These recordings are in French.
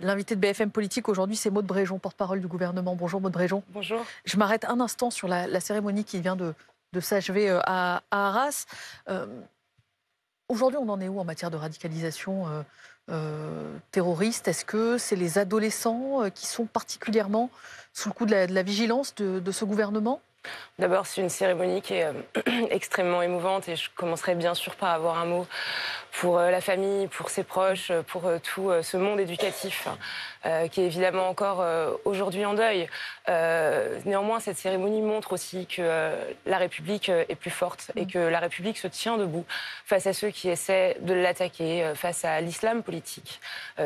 L'invité de BFM Politique aujourd'hui, c'est Maud Bréjon, porte-parole du gouvernement. Bonjour Maud Bréjon. Bonjour. Je m'arrête un instant sur la cérémonie qui vient de s'achever à Arras. Euh, Aujourd'hui, on en est où en matière de radicalisation terroriste? Est-ce que c'est les adolescents qui sont particulièrement sous le coup de la vigilance de ce gouvernement? D'abord, c'est une cérémonie qui est extrêmement émouvante et je commencerai bien sûr par avoir un mot pour la famille, pour ses proches, pour tout ce monde éducatif qui est évidemment encore aujourd'hui en deuil. Néanmoins, cette cérémonie montre aussi que la République est plus forte et que la République se tient debout face à ceux qui essaient de l'attaquer, face à l'islam politique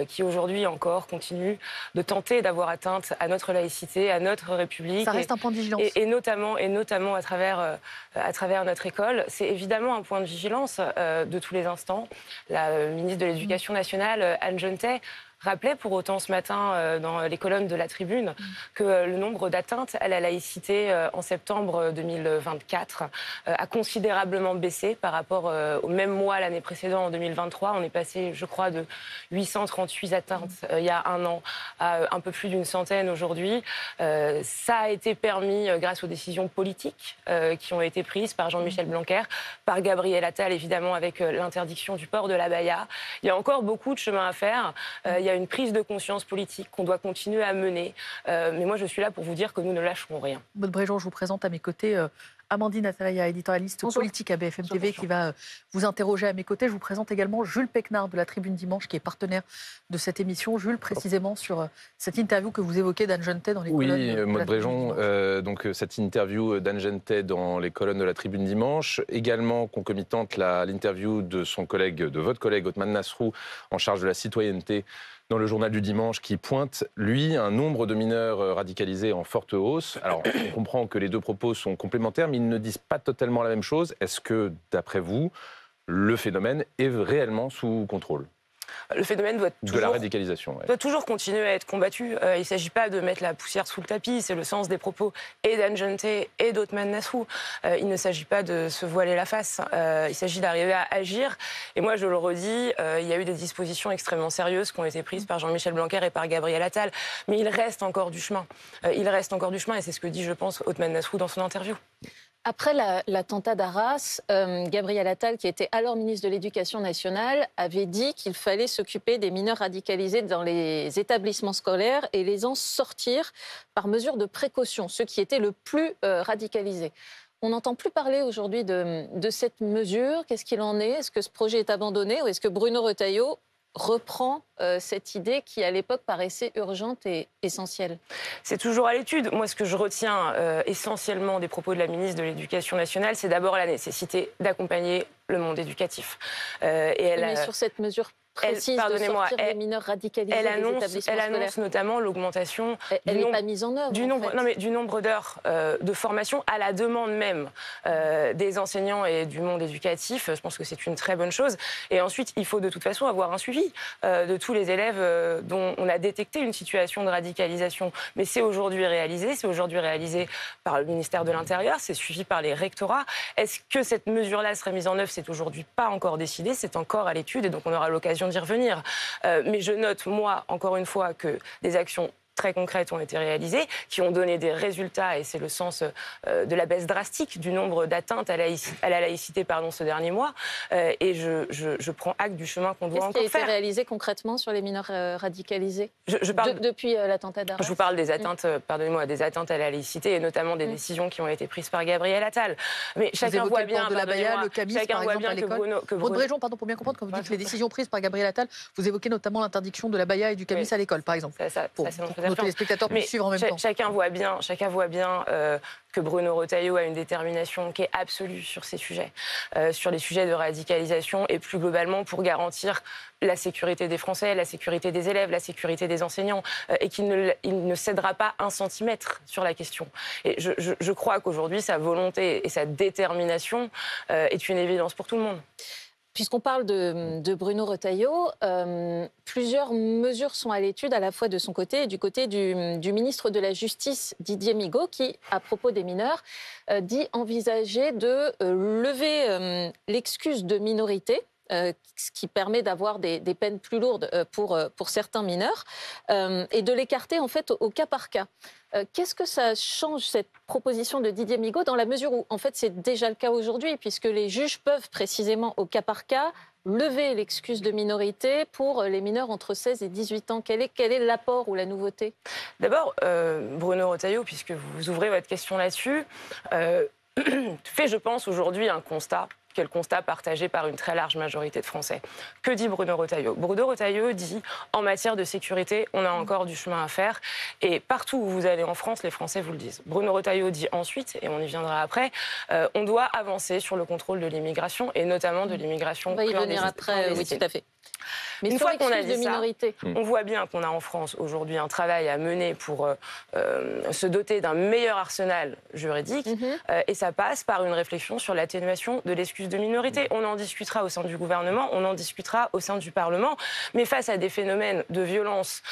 qui aujourd'hui encore continue de tenter d'avoir atteinte à notre laïcité, à notre République. Ça reste un point de vigilance. Et notamment à travers notre école. C'est évidemment un point de vigilance de tous les instants. La ministre de l'Éducation nationale, Anne Genetet, rappelait pour autant ce matin dans les colonnes de la Tribune que le nombre d'atteintes à la laïcité en septembre 2024 a considérablement baissé par rapport au même mois l'année précédente, en 2023. On est passé, je crois, de 838 atteintes il y a un an à un peu plus d'une centaine aujourd'hui. Ça a été permis grâce aux décisions politiques qui ont été prises par Jean-Michel Blanquer, par Gabriel Attal, évidemment, avec l'interdiction du port de l'abaya. Il y a encore beaucoup de chemin à faire. Il y a une prise de conscience politique qu'on doit continuer à mener. Mais moi, je suis là pour vous dire que nous ne lâcherons rien. Maud Bréjon, je vous présente à mes côtés Amandine Attalaya, éditorialiste politique à BFM TV, qui va vous interroger à mes côtés. Je vous présente également Jules Péquenard de la Tribune Dimanche, qui est partenaire de cette émission. Jules, précisément sur cette interview que vous évoquez d'Anne Genetet dans les colonnes de la Maud Bréjon, Tribune donc cette interview d'Anne Genetet dans les colonnes de la Tribune Dimanche, également concomitante l'interview de votre collègue Othman Nasrou, en charge de la citoyenneté, dans le journal du dimanche, qui pointe, lui, un nombre de mineurs radicalisés en forte hausse. Alors, on comprend que les deux propos sont complémentaires, mais ils ne disent pas totalement la même chose. Est-ce que, d'après vous, le phénomène est réellement sous contrôle ? Le phénomène de la radicalisation, doit toujours continuer à être combattu. Il ne s'agit pas de mettre la poussière sous le tapis. C'est le sens des propos et d'Anne Genetet et d'Othman Nasrou. Il ne s'agit pas de se voiler la face. Il s'agit d'arriver à agir. Et moi, je le redis, il y a eu des dispositions extrêmement sérieuses qui ont été prises par Jean-Michel Blanquer et par Gabriel Attal. Mais il reste encore du chemin. Il reste encore du chemin. Et c'est ce que dit, je pense, Othman Nasrou dans son interview. Après l'attentat d'Arras, Gabriel Attal, qui était alors ministre de l'Éducation nationale, avait dit qu'il fallait s'occuper des mineurs radicalisés dans les établissements scolaires et les en sortir par mesure de précaution, ceux qui étaient le plus radicalisés. On n'entend plus parler aujourd'hui de cette mesure. Qu'est-ce qu'il en est? Est-ce que ce projet est abandonné ou est-ce que Bruno Retailleau reprend cette idée qui, à l'époque, paraissait urgente et essentielle? C'est toujours à l'étude. Moi, ce que je retiens essentiellement des propos de la ministre de l'Éducation nationale, c'est d'abord la nécessité d'accompagner le monde éducatif. Mais sur cette mesure précise de sortir des mineurs radicalisés des établissements scolaires. Elle annonce notamment l'augmentation du nombre d'heures de formation à la demande même des enseignants et du monde éducatif. Je pense que c'est une très bonne chose. Et ensuite, il faut de toute façon avoir un suivi de tous les élèves dont on a détecté une situation de radicalisation. Mais c'est aujourd'hui réalisé par le ministère de l'Intérieur, c'est suivi par les rectorats. Est-ce que cette mesure-là serait mise en œuvre? C'est aujourd'hui pas encore décidé, c'est encore à l'étude et donc on aura l'occasion d'y revenir. Mais je note, moi, encore une fois, que des actions très concrètes ont été réalisées, qui ont donné des résultats, et c'est le sens de la baisse drastique du nombre d'atteintes à la laïcité ce dernier mois. Et je prends acte du chemin qu'on doit encore faire. Qu'est-ce qui a été réalisé concrètement sur les mineurs radicalisés depuis l'attentat d'Arras? Je vous parle des atteintes, des atteintes à la laïcité, et notamment des décisions qui ont été prises par Gabriel Attal. Mais chacun voit bien, le camis, par exemple, à l'école. Maud Bréjon, pardon, pour bien comprendre, quand vous dites les décisions prises par Gabriel Attal, vous évoquez notamment l'interdiction de l'abaya et du camis à l'école, par exemple. Pour nos téléspectateurs puissent suivre en même temps. Chacun voit bien que Bruno Retailleau a une détermination qui est absolue sur ces sujets, sur les sujets de radicalisation et plus globalement pour garantir la sécurité des Français, la sécurité des élèves, la sécurité des enseignants, et qu'il ne cédera pas un centimètre sur la question. Et je crois qu'aujourd'hui, sa volonté et sa détermination est une évidence pour tout le monde. Puisqu'on parle de Bruno Retailleau, plusieurs mesures sont à l'étude à la fois de son côté et du côté du ministre de la Justice, Didier Migaud, qui, à propos des mineurs, dit envisager de lever l'excuse de minorité ce qui permet d'avoir des peines plus lourdes pour certains mineurs, et de l'écarter en fait au cas par cas. Qu'est-ce que ça change, cette proposition de Didier Migaud, dans la mesure où en fait c'est déjà le cas aujourd'hui, puisque les juges peuvent précisément au cas par cas lever l'excuse de minorité pour les mineurs entre 16 et 18 ans. Quel est l'apport ou la nouveauté? D'abord, Bruno Retailleau, puisque vous ouvrez votre question là-dessus, fait, je pense, aujourd'hui un constat, qui est le constat partagé par une très large majorité de Français. Que dit Bruno Retailleau? Bruno Retailleau dit, en matière de sécurité, on a encore du chemin à faire. Et partout où vous allez en France, les Français vous le disent. Bruno Retailleau dit ensuite, et on y viendra après, on doit avancer sur le contrôle de l'immigration, et notamment de l'immigration clandestine. On va y venir après, oui, tout à fait. Mais une fois qu'on a dit ça, on voit bien qu'on a en France aujourd'hui un travail à mener pour se doter d'un meilleur arsenal juridique, et ça passe par une réflexion sur l'atténuation de l'excuse de minorité. On en discutera au sein du gouvernement, on en discutera au sein du Parlement, mais face à des phénomènes de violence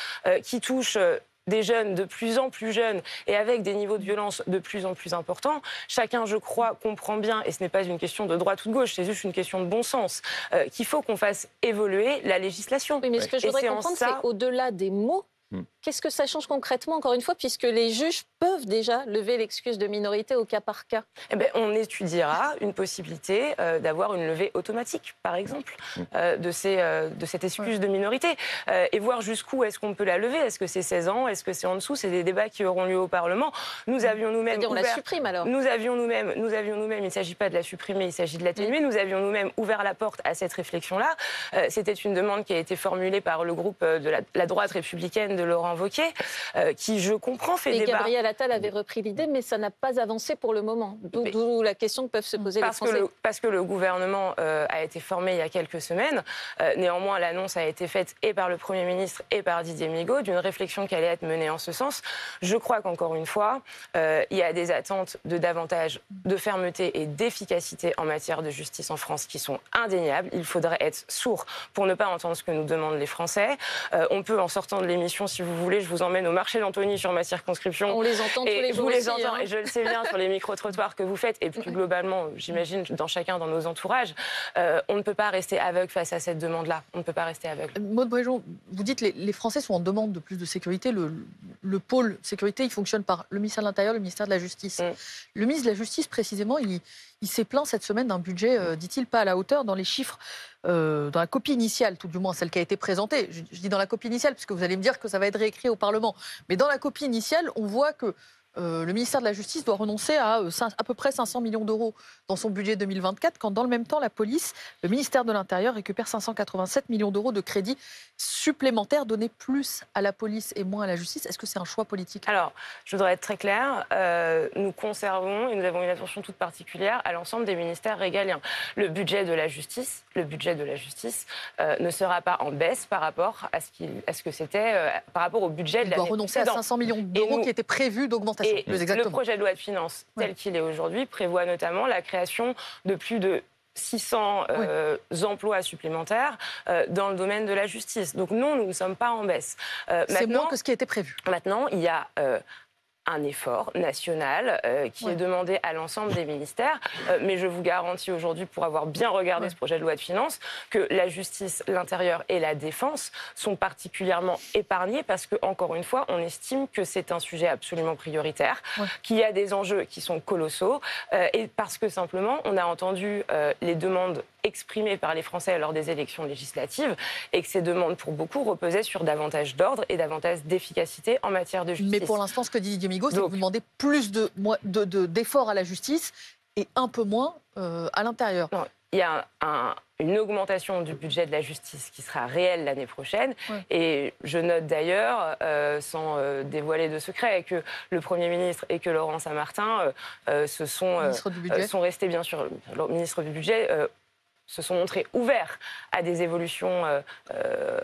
qui touchent des jeunes de plus en plus jeunes et avec des niveaux de violence de plus en plus importants, chacun, je crois, comprend bien, et ce n'est pas une question de droite ou de gauche, c'est juste une question de bon sens, qu'il faut qu'on fasse évoluer la législation. Oui, mais ce que je voudrais comprendre, c'est au-delà des mots, qu'est-ce que ça change concrètement, encore une fois, puisque les juges peuvent déjà lever l'excuse de minorité au cas par cas? Eh bien, on étudiera une possibilité d'avoir une levée automatique, par exemple, de cette excuse de minorité, et voir jusqu'où est-ce qu'on peut la lever. Est-ce que c'est 16 ans? Est-ce que c'est en dessous? C'est des débats qui auront lieu au Parlement. Nous avions nous-mêmes on la supprime alors? Nous avions nous-mêmes, il ne s'agit pas de la supprimer, il s'agit de l'atténuer. Nous avions nous-mêmes ouvert la porte à cette réflexion-là. C'était une demande qui a été formulée par le groupe de la droite républicaine de Laurent Wauquiez, qui, je comprends, fait débat. Gabriel Attal avait repris l'idée, mais ça n'a pas avancé pour le moment. D'où la question que peuvent se poser les Français. Parce que le gouvernement a été formé il y a quelques semaines. Néanmoins, l'annonce a été faite et par le Premier ministre et par Didier Migaud d'une réflexion qui allait être menée en ce sens. Je crois qu'encore une fois, il y a des attentes de davantage de fermeté et d'efficacité en matière de justice en France qui sont indéniables. Il faudrait être sourd pour ne pas entendre ce que nous demandent les Français. On peut, en sortant de l'émission, si vous voulez, je vous emmène au marché d'Antony sur ma circonscription. On les entend tous les jours. Vous les aussi, entendez, et je le sais bien, sur les micro-trottoirs que vous faites, et plus globalement, j'imagine, dans nos entourages. On ne peut pas rester aveugle face à cette demande-là. On ne peut pas rester aveugle. Maude Bréjon, vous dites que les Français sont en demande de plus de sécurité. Le pôle sécurité, il fonctionne par le ministère de l'Intérieur, le ministère de la Justice. Le ministre de la Justice, précisément, il s'est plaint cette semaine d'un budget, dit-il, pas à la hauteur dans les chiffres, dans la copie initiale, tout du moins celle qui a été présentée. Je dis dans la copie initiale, parce que vous allez me dire que ça va être réécrit au Parlement. Mais dans la copie initiale, on voit que le ministère de la Justice doit renoncer à peu près 500 millions d'euros dans son budget 2024, quand dans le même temps, la police, le ministère de l'Intérieur récupère 587 millions d'euros de crédits supplémentaires, donnés plus à la police et moins à la justice. Est-ce que c'est un choix politique? Alors, je voudrais être très claire, nous conservons et nous avons une attention toute particulière à l'ensemble des ministères régaliens. Le budget de la justice ne sera pas en baisse par rapport à ce que c'était, par rapport au budget de l'année précédente. Il doit renoncer à 500 millions d'euros qui étaient prévus d'augmentation. Et le projet de loi de finances tel qu'il est aujourd'hui prévoit notamment la création de plus de 600 emplois supplémentaires dans le domaine de la justice. Donc non, nous ne sommes pas en baisse. C'est moins que ce qui était prévu. Maintenant, il y a un effort national qui est demandé à l'ensemble des ministères. Mais je vous garantis aujourd'hui, pour avoir bien regardé ce projet de loi de finances, que la justice, l'intérieur et la défense sont particulièrement épargnés parce que, encore une fois, on estime que c'est un sujet absolument prioritaire, qu'il y a des enjeux qui sont colossaux et parce que simplement, on a entendu les demandes exprimées par les Français lors des élections législatives et que ces demandes, pour beaucoup, reposaient sur davantage d'ordre et davantage d'efficacité en matière de justice. Mais pour l'instant, ce que dit Didier Migaud, c'est que vous demandez plus d'efforts à la justice et un peu moins à l'intérieur. Non, il y a une augmentation du budget de la justice qui sera réelle l'année prochaine. Et je note d'ailleurs, sans dévoiler de secret, que le Premier ministre et que Laurent Saint-Martin sont restés, bien sûr, le ministre du Budget, se sont montrés ouverts à des évolutions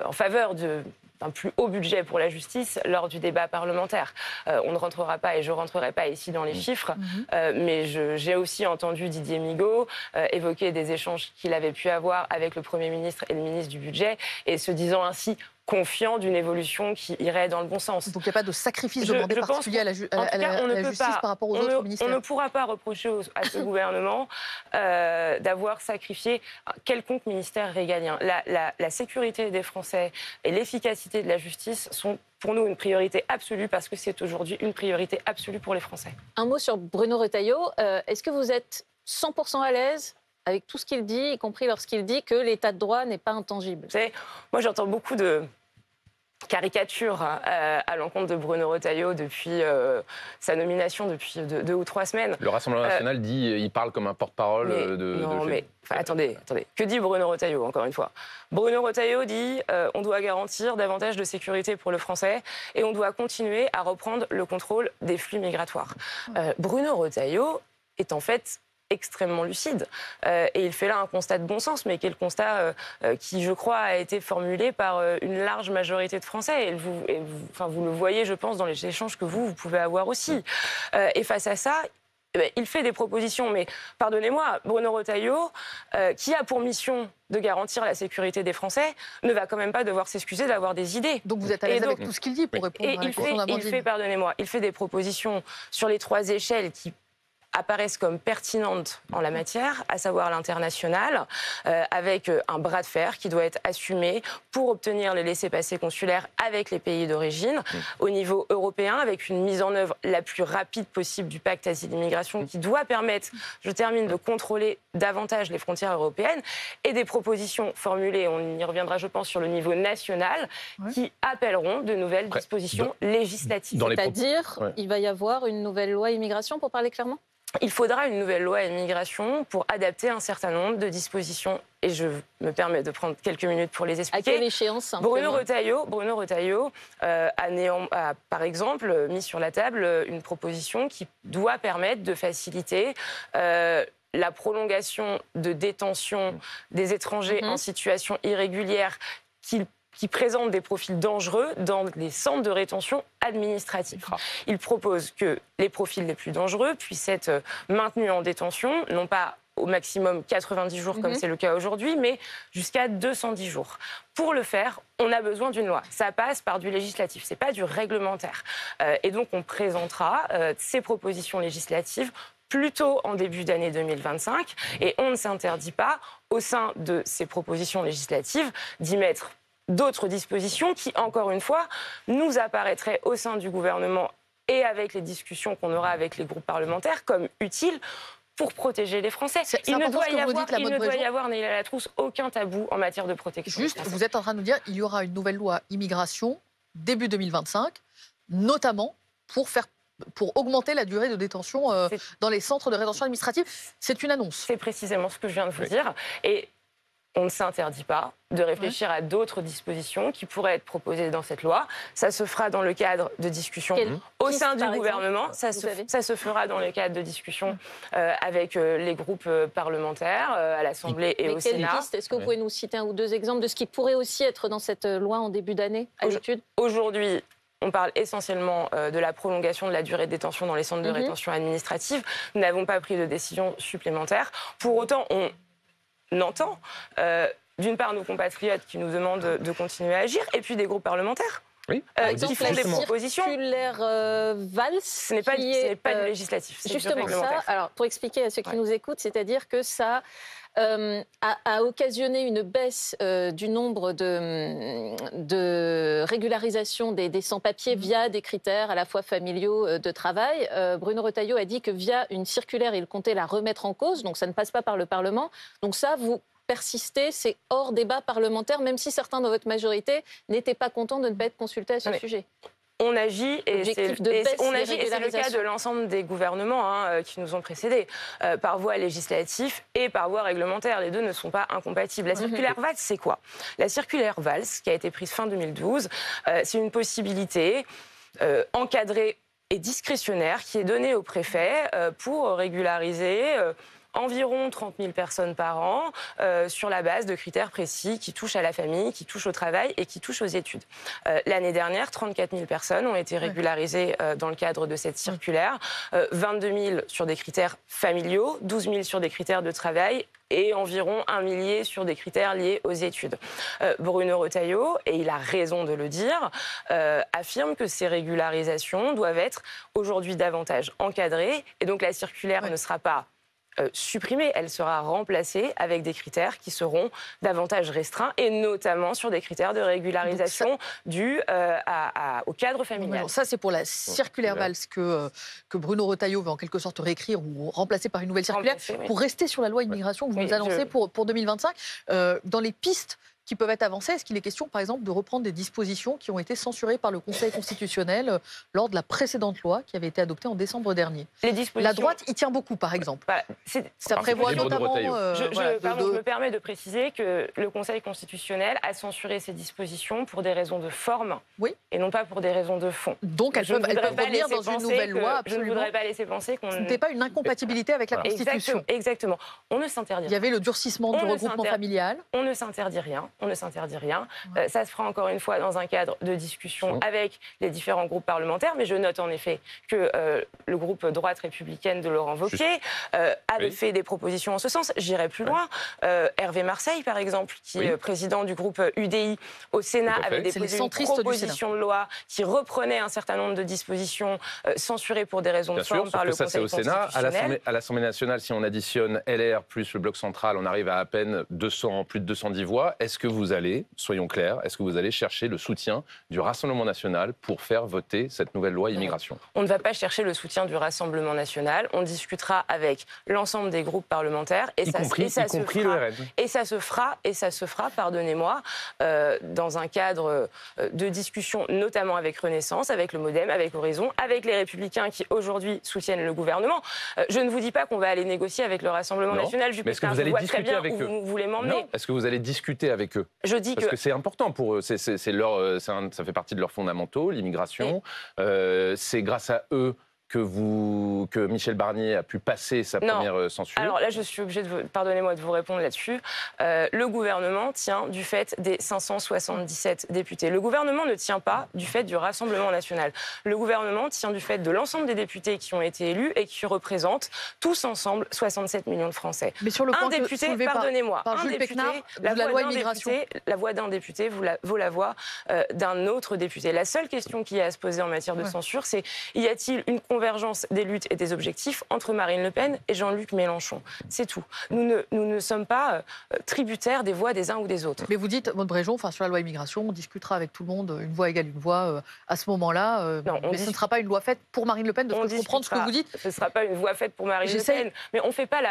en faveur d'un plus haut budget pour la justice lors du débat parlementaire. On ne rentrera pas, et je ne rentrerai pas ici dans les chiffres, mais j'ai aussi entendu Didier Migaud évoquer des échanges qu'il avait pu avoir avec le Premier ministre et le ministre du Budget, et se disant ainsi confiant d'une évolution qui irait dans le bon sens. Donc il n'y a pas de sacrifice demandé particulier à la justice par rapport aux autres ministères. On ne pourra pas reprocher à ce gouvernement d'avoir sacrifié quelconque ministère régalien. La sécurité des Français et l'efficacité de la justice sont pour nous une priorité absolue parce que c'est aujourd'hui une priorité absolue pour les Français. Un mot sur Bruno Retailleau. Est-ce que vous êtes 100% à l'aise avec tout ce qu'il dit, y compris lorsqu'il dit que l'état de droit n'est pas intangible? Vous savez, moi j'entends beaucoup de caricatures à l'encontre de Bruno Retailleau depuis sa nomination depuis 2 ou 3 semaines. Le Rassemblement national dit il parle comme un porte-parole attendez. Que dit Bruno Retailleau, encore une fois? Bruno Retailleau dit on doit garantir davantage de sécurité pour le Français et on doit continuer à reprendre le contrôle des flux migratoires. Bruno Retailleau est en fait extrêmement lucide. Et il fait là un constat de bon sens, mais qui est le constat qui, je crois, a été formulé par une large majorité de Français. Et vous le voyez, je pense, dans les échanges que vous pouvez avoir aussi. Et face à ça, il fait des propositions. Mais pardonnez-moi, Bruno Retailleau, qui a pour mission de garantir la sécurité des Français, ne va quand même pas devoir s'excuser d'avoir des idées. Donc vous êtes à l'aise avec tout ce qu'il dit pour répondre à la question d'Amandine. Pardonnez-moi, il fait des propositions sur les 3 échelles qui apparaissent comme pertinentes en la matière, à savoir l'international, avec un bras de fer qui doit être assumé pour obtenir les laissez-passer consulaires avec les pays d'origine, au niveau européen, avec une mise en œuvre la plus rapide possible du pacte asile-immigration qui doit permettre, je termine, de contrôler davantage les frontières européennes, et des propositions formulées, on y reviendra je pense sur le niveau national, qui appelleront de nouvelles dispositions législatives. C'est-à-dire, il va y avoir une nouvelle loi immigration, pour parler clairement? Il faudra une nouvelle loi immigration pour adapter un certain nombre de dispositions. Et je me permets de prendre quelques minutes pour les expliquer. À quelle échéance? Bruno Retailleau a, par exemple, mis sur la table une proposition qui doit permettre de faciliter la prolongation de détention des étrangers en situation irrégulière qui présentent des profils dangereux dans les centres de rétention administratifs. Il propose que les profils les plus dangereux puissent être maintenus en détention, non pas au maximum 90 jours comme c'est le cas aujourd'hui, mais jusqu'à 210 jours. Pour le faire, on a besoin d'une loi. Ça passe par du législatif, c'est pas du réglementaire. Et donc on présentera ces propositions législatives plutôt en début d'année 2025, et on ne s'interdit pas, au sein de ces propositions législatives, d'y mettre d'autres dispositions qui, encore une fois, nous apparaîtraient au sein du gouvernement et avec les discussions qu'on aura avec les groupes parlementaires comme utiles pour protéger les Français. Il ne doit y avoir, Neila Latrousse, aucun tabou en matière de protection. Juste, vous êtes en train de nous dire qu'il y aura une nouvelle loi immigration début 2025, notamment pour augmenter la durée de détention dans les centres de rétention administrative. C'est une annonce. C'est précisément ce que je viens de vous dire. Et on ne s'interdit pas de réfléchir à d'autres dispositions qui pourraient être proposées dans cette loi. Ça se fera dans le cadre de discussions au sein du gouvernement. Ça se fera dans le cadre de discussions avec les groupes parlementaires à l'Assemblée et au Sénat. Est-ce que vous pouvez nous citer 1 ou 2 exemples de ce qui pourrait aussi être dans cette loi en début d'année à l'étude? Aujourd'hui, on parle essentiellement de la prolongation de la durée de détention dans les centres de rétention administrative. Nous n'avons pas pris de décision supplémentaire. Pour autant, on entend, d'une part, nos compatriotes qui nous demandent de continuer à agir, et puis des groupes parlementaires. Oui, qui font des propositions. Circulaire Valls, ce n'est pas du législatif, c'est justement du réglementaire. Ça. Alors, pour expliquer à ceux qui nous écoutent, c'est-à-dire que ça a occasionné une baisse du nombre de régularisation des sans-papiers via des critères à la fois familiaux de travail. Bruno Retailleau a dit que via une circulaire, il comptait la remettre en cause, donc ça ne passe pas par le Parlement. Donc ça, vous persistez, c'est hors débat parlementaire, même si certains de votre majorité n'étaient pas contents de ne pas être consultés à ce sujet. On agit, et c'est le cas de l'ensemble des gouvernements qui nous ont précédés, par voie législative et par voie réglementaire. Les deux ne sont pas incompatibles. La circulaire Valls, c'est quoi? La circulaire Valls, qui a été prise fin 2012, c'est une possibilité encadrée et discrétionnaire qui est donnée au préfet pour régulariser environ 30 000 personnes par an sur la base de critères précis qui touchent à la famille, qui touchent au travail et qui touchent aux études. L'année dernière, 34 000 personnes ont été régularisées dans le cadre de cette circulaire, 22 000 sur des critères familiaux, 12 000 sur des critères de travail, et environ 1 millier sur des critères liés aux études. Bruno Retailleau, et il a raison de le dire, affirme que ces régularisations doivent être aujourd'hui davantage encadrées, et donc la circulaire ne sera pas supprimée, elle sera remplacée avec des critères qui seront davantage restreints, et notamment sur des critères de régularisation dus au cadre familial. Alors ça, c'est pour la circulaire Valls que Bruno Retailleau veut en quelque sorte réécrire ou remplacer par une nouvelle circulaire. Pour rester sur la loi immigration que vous nous annoncez pour 2025, dans les pistes qui peuvent être avancées, est-ce qu'il est question, par exemple, de reprendre des dispositions qui ont été censurées par le Conseil constitutionnel lors de la précédente loi qui avait été adoptée en décembre dernier? La droite y tient beaucoup, par exemple. Ça prévoit notamment... je me permets de préciser que le Conseil constitutionnel a censuré ces dispositions pour des raisons de forme et non pas pour des raisons de fond. Donc elles peuvent revenir dans une nouvelle loi, absolument. Je ne voudrais pas laisser penser qu'on... Ce n'était pas une incompatibilité avec la Constitution. Exactement. On ne s'interdit rien. Il y avait le durcissement du regroupement familial. On ne s'interdit rien. On ne s'interdit rien. Ça se fera encore une fois dans un cadre de discussion avec les différents groupes parlementaires. Mais je note en effet que le groupe droite républicaine de Laurent Wauquiez avait fait des propositions en ce sens. J'irai plus loin. Hervé Marseille, par exemple, qui est président du groupe UDI au Sénat, avait déposé une proposition de loi qui reprenait un certain nombre de dispositions censurées pour des raisons de forme par le Conseil constitutionnel. À l'Assemblée nationale, si on additionne LR plus le bloc central, on arrive à peine plus de 210 voix. Est-ce que vous allez, soyons clairs, est-ce que vous allez chercher le soutien du Rassemblement national pour faire voter cette nouvelle loi immigration? On ne va pas chercher le soutien du Rassemblement national. On discutera avec l'ensemble des groupes parlementaires y compris le RN. Et ça se fera, pardonnez-moi, dans un cadre de discussion, notamment avec Renaissance, avec le MoDem, avec Horizon, avec les Républicains qui aujourd'hui soutiennent le gouvernement. Je ne vous dis pas qu'on va aller négocier avec le Rassemblement national. Mais est-ce que vous allez discuter avec eux? Vous voulez m'emmener? Est-ce que vous allez discuter avec eux? Je dis Parce que c'est important pour eux. Ça fait partie de leurs fondamentaux, l'immigration. C'est grâce à eux que Michel Barnier a pu passer sa première censure. Alors là, je suis obligée pardonnez-moi de vous répondre là-dessus. Le gouvernement tient du fait des 577 députés. Le gouvernement ne tient pas du fait du Rassemblement national. Le gouvernement tient du fait de l'ensemble des députés qui ont été élus et qui représentent tous ensemble 67 millions de Français. Mais sur le point pardonnez-moi, par Jules Pécnard, la loi immigration, la voix d'un député vaut la voix d'un autre député. La seule question qui est à se poser en matière de censure, c'est y a-t-il une convergence des luttes et des objectifs entre Marine Le Pen et Jean-Luc Mélenchon? C'est tout. Nous ne sommes pas tributaires des voix des uns ou des autres. Mais vous dites, Maud Bréjon, sur la loi immigration, on discutera avec tout le monde, une voix égale une voix, à ce moment-là. Mais ce ne sera pas une loi faite pour Marine Le Pen, de ce que je comprends de ce que vous dites. Ce ne sera pas une voix faite pour Marine Le Pen. Mais on ne fait pas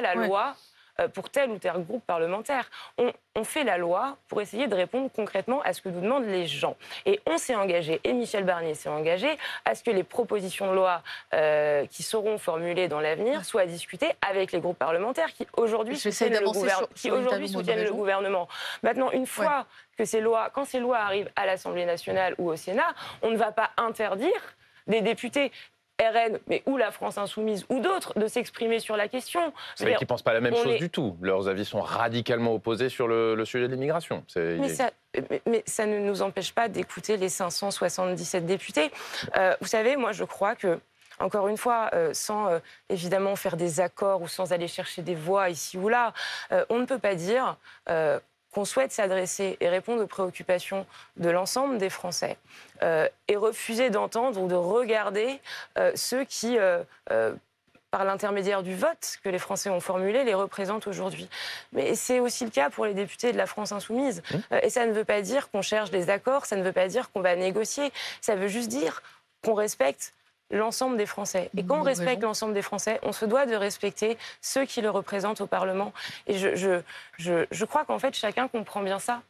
la loi pour tel ou tel groupe parlementaire. On fait la loi pour essayer de répondre concrètement à ce que nous demandent les gens. Et on s'est engagé, et Michel Barnier s'est engagé, à ce que les propositions de loi qui seront formulées dans l'avenir soient discutées avec les groupes parlementaires qui aujourd'hui soutiennent le gouvernement. Maintenant, une fois que quand ces lois arrivent à l'Assemblée nationale ou au Sénat, on ne va pas interdire des députés RN, mais ou la France Insoumise ou d'autres, de s'exprimer sur la question. C'est vrai qu'ils ne pensent pas la même chose du tout. Leurs avis sont radicalement opposés sur le sujet de l'immigration. Mais ça ne nous empêche pas d'écouter les 577 députés. Vous savez, moi je crois que, encore une fois, sans évidemment faire des accords ou sans aller chercher des voix ici ou là, on ne peut pas dire qu'on souhaite s'adresser et répondre aux préoccupations de l'ensemble des Français et refuser d'entendre ou de regarder ceux qui, par l'intermédiaire du vote que les Français ont formulé, les représentent aujourd'hui. Mais c'est aussi le cas pour les députés de la France Insoumise. Et ça ne veut pas dire qu'on cherche des accords, ça ne veut pas dire qu'on va négocier, ça veut juste dire qu'on respecte l'ensemble des Français. Et quand on respecte l'ensemble des Français, on se doit de respecter ceux qui le représentent au Parlement. Et je crois qu'en fait, chacun comprend bien ça.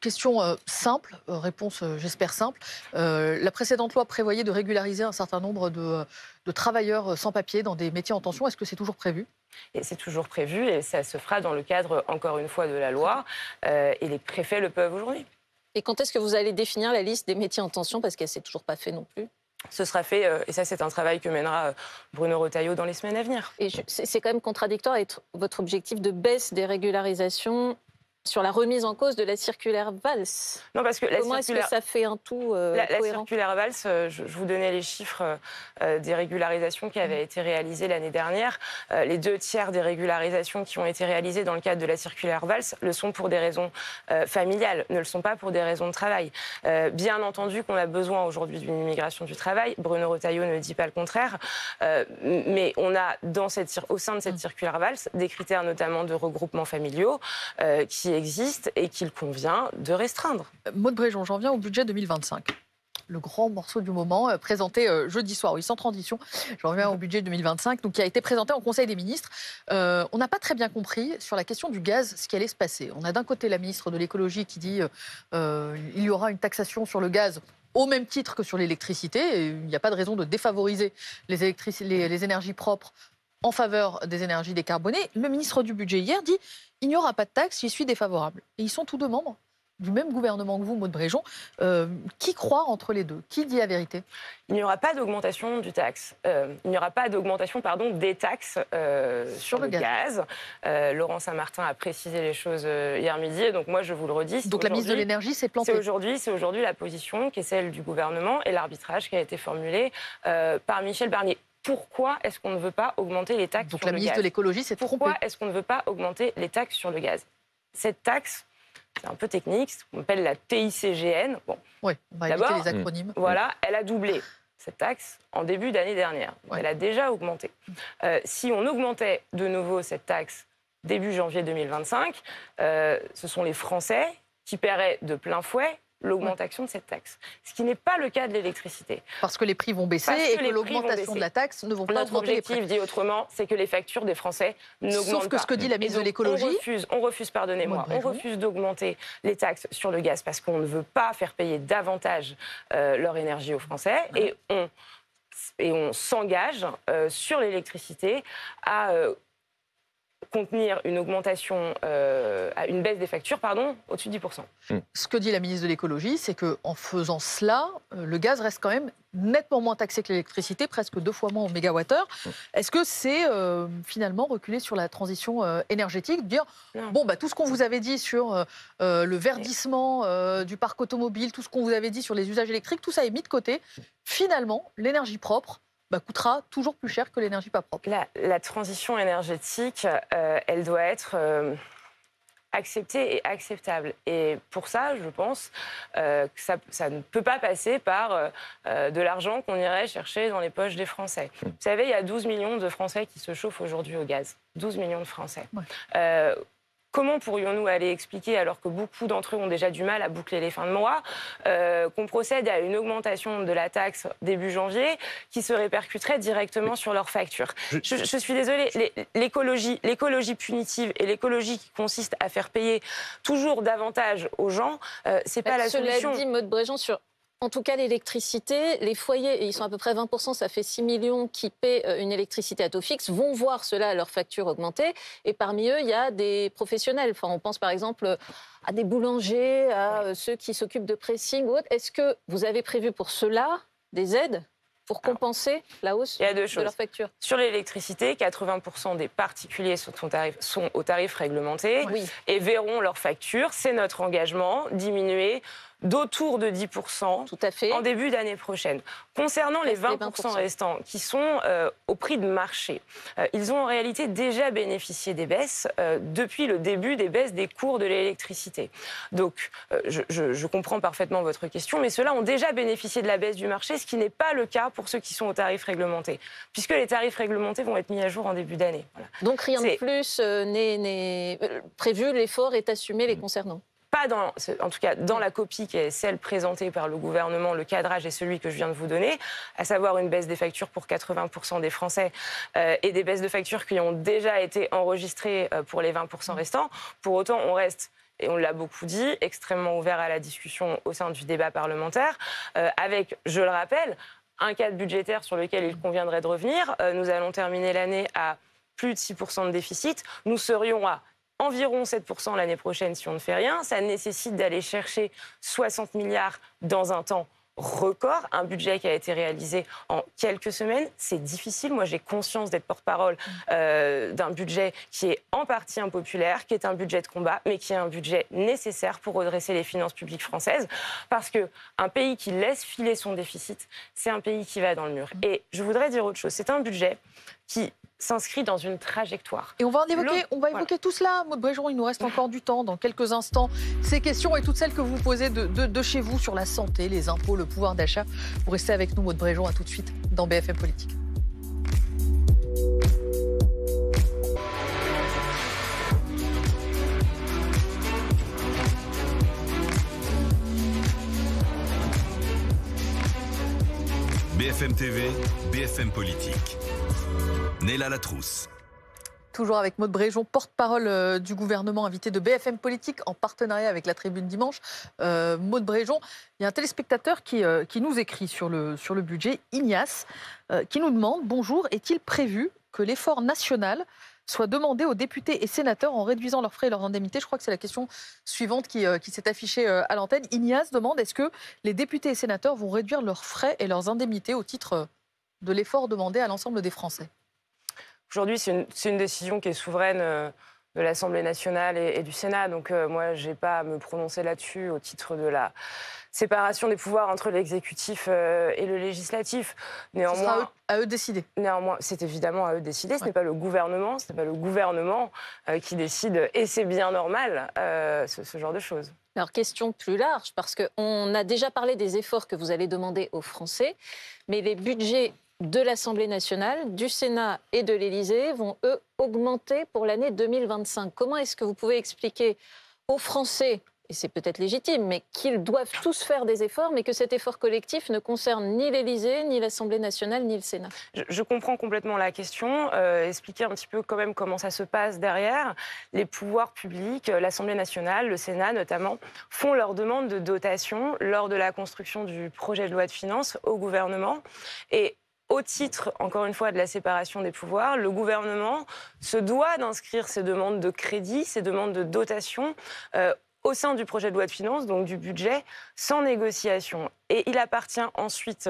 Question simple, réponse j'espère simple. La précédente loi prévoyait de régulariser un certain nombre de travailleurs sans papier dans des métiers en tension. Est-ce que c'est toujours prévu ? Et c'est toujours prévu et ça se fera dans le cadre, encore une fois, de la loi. Et les préfets le peuvent aujourd'hui. Et quand est-ce que vous allez définir la liste des métiers en tension? Parce qu'elle ne s'est toujours pas fait non plus. Ce sera fait, et ça c'est un travail que mènera Bruno Retailleau dans les semaines à venir. Et c'est quand même contradictoire avec votre objectif de baisse des régularisations sur la remise en cause de la circulaire Valls. Non, parce que Comment est-ce que ça fait un tout la cohérent? circulaire Valls, je vous donnais les chiffres des régularisations qui avaient été réalisées l'année dernière. Les 2/3 des régularisations qui ont été réalisées dans le cadre de la circulaire Valls le sont pour des raisons familiales, ne le sont pas pour des raisons de travail. Bien entendu qu'on a besoin aujourd'hui d'une immigration du travail. Bruno Retailleau ne dit pas le contraire. Mais on a au sein de cette circulaire Valls des critères notamment de regroupement familiaux qui existent et qu'il convient de restreindre. Maud Bréjon, j'en viens au budget 2025. Le grand morceau du moment, présenté jeudi soir, oui, sans transition. J'en reviens au budget 2025, donc, qui a été présenté en Conseil des ministres. On n'a pas très bien compris sur la question du gaz ce qui allait se passer. On a d'un côté la ministre de l'écologie qui dit il y aura une taxation sur le gaz au même titre que sur l'électricité. Il n'y a pas de raison de défavoriser les énergies propres en faveur des énergies décarbonées. Le ministre du Budget hier dit il n'y aura pas de taxe, j'y suis défavorable. Et ils sont tous deux membres du même gouvernement que vous, Maud Bréjon. Qui croit entre les deux? Qui dit la vérité? Il n'y aura pas d'augmentation du taxe. Il n'y aura pas d'augmentation, des taxes sur le gaz. Laurent Saint-Martin a précisé les choses hier midi. Et donc moi, je vous le redis. Donc la ministre de l'Énergie s'est plantée. C'est aujourd'hui la position qui est celle du gouvernement et l'arbitrage qui a été formulé par Michel Barnier. Pourquoi est-ce qu'on ne veut pas augmenter les taxes sur le gaz? Donc la ministre de l'écologie s'est trompée. Pourquoi est-ce qu'on ne veut pas augmenter les taxes sur le gaz? Cette taxe, c'est un peu technique, ce qu'on appelle la TICGN. Bon, oui, on va éviter les acronymes. Voilà, elle a doublé cette taxe en début d'année dernière. Ouais. Elle a déjà augmenté. Si on augmentait de nouveau cette taxe début janvier 2025, ce sont les Français qui paieraient de plein fouet l'augmentation de cette taxe. Ce qui n'est pas le cas de l'électricité. Parce que les prix vont baisser et que l'augmentation de la taxe ne vont pas augmenter les prix. Notre objectif, dit autrement, c'est que les factures des Français n'augmentent pas. Sauf que ce que dit la ministre de l'écologie... On refuse d'augmenter les taxes sur le gaz parce qu'on ne veut pas faire payer davantage leur énergie aux Français. Et on s'engage sur l'électricité à... contenir une augmentation, une baisse des factures, au-dessus de 10%. Ce que dit la ministre de l'écologie, c'est qu'en faisant cela, le gaz reste quand même nettement moins taxé que l'électricité, presque 2 fois moins au mégawattheure. Est-ce que c'est finalement reculer sur la transition énergétique, dire tout ce qu'on vous avait dit sur le verdissement du parc automobile, tout ce qu'on vous avait dit sur les usages électriques, tout ça est mis de côté. Finalement, l'énergie propre coûtera toujours plus cher que l'énergie pas propre. La transition énergétique, elle doit être acceptée et acceptable. Et pour ça, je pense que ça ne peut pas passer par de l'argent qu'on irait chercher dans les poches des Français. Vous savez, il y a 12 millions de Français qui se chauffent aujourd'hui au gaz. 12 millions de Français. Ouais. Comment pourrions-nous aller expliquer, alors que beaucoup d'entre eux ont déjà du mal à boucler les fins de mois, qu'on procède à une augmentation de la taxe début janvier qui se répercuterait directement sur leurs factures? Je suis désolée, l'écologie punitive et l'écologie qui consiste à faire payer toujours davantage aux gens, c'est pas la solution. Cela dit, Maud Bréjon, en tout cas, l'électricité, les foyers, et ils sont à peu près 20%, ça fait 6 millions qui paient une électricité à taux fixe, vont voir cela, leur facture augmenter. Et parmi eux, il y a des professionnels. Enfin, on pense par exemple à des boulangers, à ceux qui s'occupent de pressing ou autre. Est-ce que vous avez prévu pour cela des aides pour compenser la hausse de leur facture? Sur l'électricité, 80% des particuliers sont au tarif réglementé et verront leur facture, c'est notre engagement, diminuer d'autour de 10% Tout à fait. En début d'année prochaine. Concernant les 20% restants qui sont au prix de marché, ils ont en réalité déjà bénéficié des baisses depuis le début des baisses des cours de l'électricité. Donc, je comprends parfaitement votre question, mais ceux-là ont déjà bénéficié de la baisse du marché, ce qui n'est pas le cas pour ceux qui sont au tarif réglementé, puisque les tarifs réglementés vont être mis à jour en début d'année. Voilà. Donc rien de plus n'est prévu, l'effort est assumé les concernant. Pas en tout cas dans la copie qui est celle présentée par le gouvernement, le cadrage est celui que je viens de vous donner, à savoir une baisse des factures pour 80% des Français et des baisses de factures qui ont déjà été enregistrées pour les 20% restants. Pour autant, on reste, et on l'a beaucoup dit, extrêmement ouvert à la discussion au sein du débat parlementaire, avec, je le rappelle, un cadre budgétaire sur lequel il conviendrait de revenir. Nous allons terminer l'année à plus de 6% de déficit. Nous serions à environ 7% l'année prochaine si on ne fait rien. Ça nécessite d'aller chercher 60 milliards dans un temps record, un budget qui a été réalisé en quelques semaines. C'est difficile. Moi, j'ai conscience d'être porte-parole d'un budget qui est en partie impopulaire, qui est un budget de combat, mais qui est un budget nécessaire pour redresser les finances publiques françaises. Parce qu'un pays qui laisse filer son déficit, c'est un pays qui va dans le mur. Et je voudrais dire autre chose. C'est un budget qui s'inscrit dans une trajectoire. Et on va évoquer tout cela. Maud Bréjon, il nous reste encore du temps dans quelques instants. Ces questions et toutes celles que vous posez de chez vous sur la santé, les impôts, le pouvoir d'achat. Vous restez avec nous, Maud Bréjon, à tout de suite dans BFM Politique. BFM TV, BFM Politique. Néla Latrousse. Toujours avec Maud Bréjon, porte-parole du gouvernement, invité de BFM Politique en partenariat avec la Tribune Dimanche. Maud Bréjon, il y a un téléspectateur qui nous écrit sur le budget, Ignace, qui nous demande « Bonjour, est-il prévu que l'effort national soit demandé aux députés et sénateurs en réduisant leurs frais et leurs indemnités ?» Je crois que c'est la question suivante qui s'est affichée à l'antenne. Ignace demande « Est-ce que les députés et sénateurs vont réduire leurs frais et leurs indemnités au titre de l'effort demandé à l'ensemble des Français ?» Aujourd'hui, c'est une décision qui est souveraine de l'Assemblée nationale et du Sénat. Donc moi, je n'ai pas à me prononcer là-dessus au titre de la séparation des pouvoirs entre l'exécutif et le législatif. Néanmoins, ce sera à eux de décider. Néanmoins, c'est évidemment à eux de décider. Ce n'est pas le gouvernement, qui décide, et c'est bien normal, ce genre de choses. Alors, question plus large, parce qu'on a déjà parlé des efforts que vous allez demander aux Français, mais les budgets de l'Assemblée nationale, du Sénat et de l'Élysée vont, eux, augmenter pour l'année 2025. Comment est-ce que vous pouvez expliquer aux Français, et c'est peut-être légitime, mais qu'ils doivent tous faire des efforts, mais que cet effort collectif ne concerne ni l'Élysée, ni l'Assemblée nationale, ni le Sénat? Je comprends complètement la question. Expliquer un petit peu quand même comment ça se passe derrière. Les pouvoirs publics, l'Assemblée nationale, le Sénat notamment, font leur demande de dotation lors de la construction du projet de loi de finances au gouvernement. Et au titre, encore une fois, de la séparation des pouvoirs, le gouvernement se doit d'inscrire ses demandes de crédit, ses demandes de dotation au sein du projet de loi de finances, donc du budget, sans négociation. Et il appartient ensuite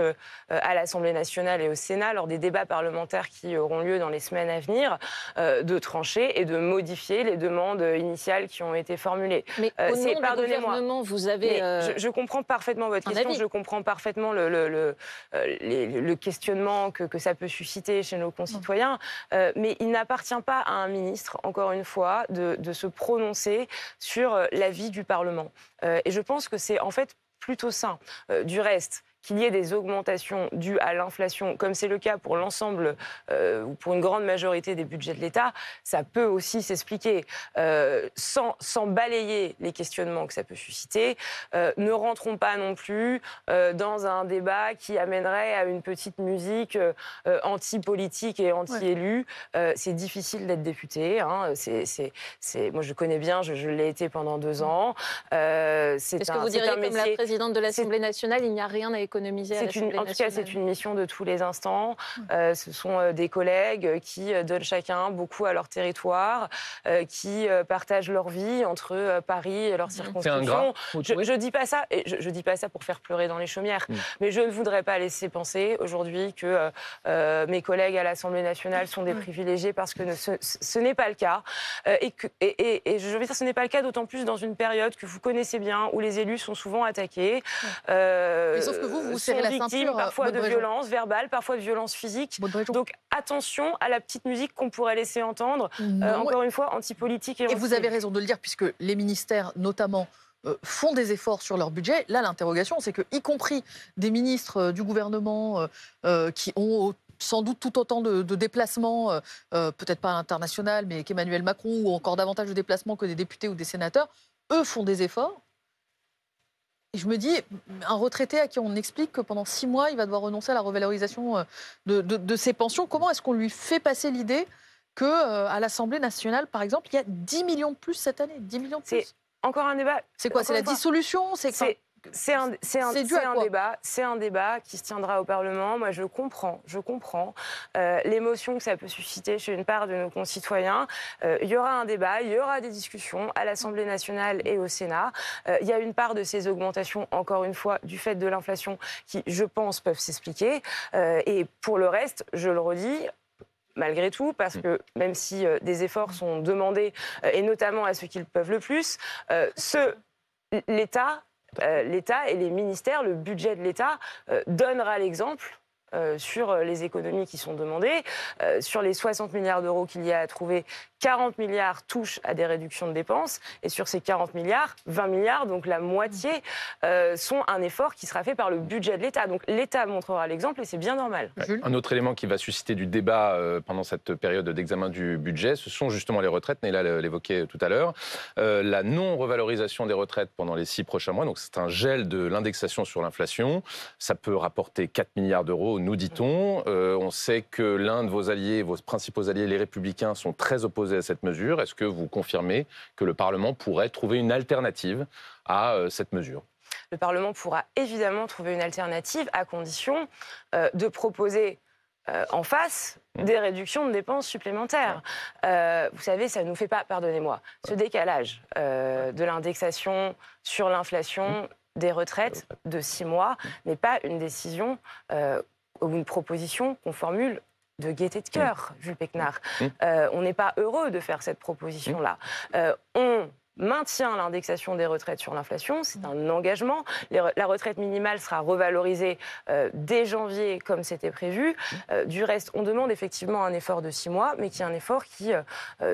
à l'Assemblée nationale et au Sénat, lors des débats parlementaires qui auront lieu dans les semaines à venir, de trancher et de modifier les demandes initiales qui ont été formulées. Mais au nom du gouvernement, vous avez... Je comprends parfaitement votre question, je comprends parfaitement le questionnement que ça peut susciter chez nos concitoyens, mais il n'appartient pas à un ministre, encore une fois, de se prononcer sur l'avis du Parlement. Et je pense que c'est en fait plutôt sain. Du reste, qu'il y ait des augmentations dues à l'inflation, comme c'est le cas pour l'ensemble ou pour une grande majorité des budgets de l'État, ça peut aussi s'expliquer sans balayer les questionnements que ça peut susciter. Ne rentrons pas non plus dans un débat qui amènerait à une petite musique anti-politique et anti-élu. C'est difficile d'être député. Hein. Moi, je connais bien, je l'ai été pendant 2 ans. Est-ce que vous diriez, comme la présidente de l'Assemblée nationale, il n'y a rien à économiser à l'Assemblée nationale? En tout cas, c'est une mission de tous les instants. Ce sont des collègues qui donnent chacun beaucoup à leur territoire, qui partagent leur vie entre Paris et leur circonscription. Je dis pas ça, et je dis pas ça pour faire pleurer dans les chaumières, mais je ne voudrais pas laisser penser aujourd'hui que mes collègues à l'Assemblée nationale sont des privilégiés, parce que ce n'est pas le cas. Et je vais dire, ce n'est pas le cas d'autant plus dans une période que vous connaissez bien, où les élus sont souvent attaqués. Sauf que vous serrez la ceinture, parfois de violences verbales, parfois de violences physiques. Donc attention à la petite musique qu'on pourrait laisser entendre, encore une fois, anti-politique et vous avez raison de le dire, puisque les ministères, notamment, font des efforts sur leur budget. Là, l'interrogation, c'est que, y compris des ministres du gouvernement qui ont sans doute tout autant de déplacements, peut-être pas à l'international, mais qu'Emmanuel Macron, ou encore davantage de déplacements que des députés ou des sénateurs, eux font des efforts. Et je me dis, un retraité à qui on explique que pendant 6 mois, il va devoir renoncer à la revalorisation de ses pensions, comment est-ce qu'on lui fait passer l'idée qu'à l'Assemblée nationale, par exemple, il y a 10 millions de plus cette année, 10 millions de plus? C'est encore un débat. C'est quoi? C'est la dissolution? C'est un débat qui se tiendra au Parlement. Moi, je comprends l'émotion que ça peut susciter chez une part de nos concitoyens. Il y aura un débat, il y aura des discussions à l'Assemblée nationale et au Sénat. Il y a une part de ces augmentations, encore une fois, du fait de l'inflation, qui, je pense, peuvent s'expliquer. Et pour le reste, je le redis, malgré tout, parce que même si des efforts sont demandés, et notamment à ceux qui le peuvent le plus, l'État et les ministères, le budget de l'État donnera l'exemple sur les économies qui sont demandées. Sur les 60 milliards d'euros qu'il y a à trouver, 40 milliards touchent à des réductions de dépenses. Et sur ces 40 milliards, 20 milliards, donc la moitié, sont un effort qui sera fait par le budget de l'État. Donc l'État montrera l'exemple et c'est bien normal. Un autre élément qui va susciter du débat pendant cette période d'examen du budget, ce sont justement les retraites. Néla l'évoquait tout à l'heure. La non-revalorisation des retraites pendant les 6 prochains mois, donc c'est un gel de l'indexation sur l'inflation. Ça peut rapporter 4 milliards d'euros, nous dit-on. On sait que l'un de vos alliés, vos principaux alliés, les Républicains, sont très opposés à cette mesure. Est-ce que vous confirmez que le Parlement pourrait trouver une alternative à cette mesure ? Le Parlement pourra évidemment trouver une alternative à condition de proposer en face des réductions de dépenses supplémentaires. Vous savez, ça ne nous fait pas, pardonnez-moi, ce décalage de l'indexation sur l'inflation des retraites de 6 mois n'est pas une décision ou une proposition qu'on formule de gaieté de cœur, Jules Pécnard. On n'est pas heureux de faire cette proposition-là. On maintient l'indexation des retraites sur l'inflation, c'est un engagement. La retraite minimale sera revalorisée dès janvier, comme c'était prévu. Du reste, on demande effectivement un effort de 6 mois, mais qui est un effort qui